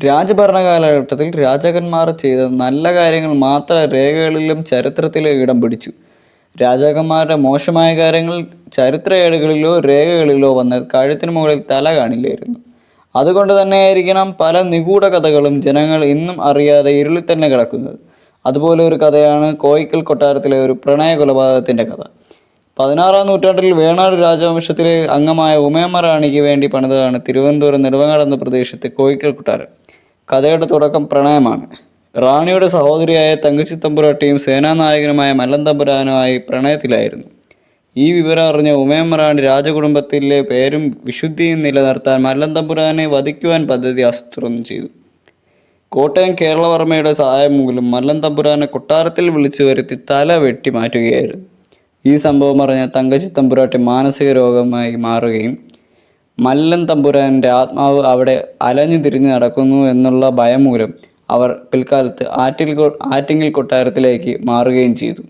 രാജഭരണ കാലഘട്ടത്തിൽ രാജാക്കന്മാർ ചെയ്ത നല്ല കാര്യങ്ങൾ മാത്രം രേഖകളിലും ചരിത്രത്തിലും ഇടം പിടിച്ചു. രാജാക്കന്മാരുടെ മോശമായ കാര്യങ്ങൾ ചരിത്രേടുകളിലോ രേഖകളിലോ വന്നാൽ കഴുത്തിന് മുകളിൽ തല കാണില്ലായിരുന്നു. അതുകൊണ്ട് തന്നെയായിരിക്കണം പല നിഗൂഢ കഥകളും ജനങ്ങൾ ഇന്നും അറിയാതെ ഇരുളിൽ തന്നെ കിടക്കുന്നത്. അതുപോലെ ഒരു കഥയാണ് കോയിക്കൽ കൊട്ടാരത്തിലെ ഒരു പ്രണയ കൊലപാതകത്തിൻ്റെ കഥ. 16-ാം നൂറ്റാണ്ടിൽ വേണാട് രാജവംശത്തിലെ അംഗമായ ഉമയമ്മ റാണിക്ക് വേണ്ടി പണിതതാണ് തിരുവനന്തപുരം നെടുമങ്ങാട് എന്ന പ്രദേശത്തെ കോയിക്കൽ കൊട്ടാരം. കഥയുടെ തുടക്കം പ്രണയമാണ്. റാണിയുടെ സഹോദരിയായ തങ്കച്ചി തമ്പുരാട്ടിയും സേനാനായകനുമായ മല്ലൻ തമ്പുരാനുമായി പ്രണയത്തിലായിരുന്നു. ഈ വിവരം അറിഞ്ഞ ഉമയമ്മ റാണി രാജകുടുംബത്തിലെ പേരും വിശുദ്ധിയും നിലനിർത്താൻ മല്ലൻ തമ്പുരാനെ വധിക്കുവാൻ പദ്ധതി ആസൂത്രണം ചെയ്തു. കോട്ടയം കേരളവർമ്മയുടെ സഹായം മൂലം മല്ലൻ തമ്പുരാനെ കൊട്ടാരത്തിൽ വിളിച്ചു വരുത്തി തല വെട്ടി മാറ്റുകയായിരുന്നു. ഈ സംഭവം അറിഞ്ഞ തങ്കച്ചി തമ്പുരാട്ടി മാനസിക രോഗമായി മാറുകയും മല്ലൻ തമ്പുരാൻ്റെ ആത്മാവ് അവിടെ അലഞ്ഞു തിരിഞ്ഞ് നടക്കുന്നു എന്നുള്ള ഭയം മൂലം അവർ പിൽക്കാലത്ത് ആറ്റിങ്ങൽ കൊട്ടാരത്തിലേക്ക് മാറുകയും ചെയ്തു.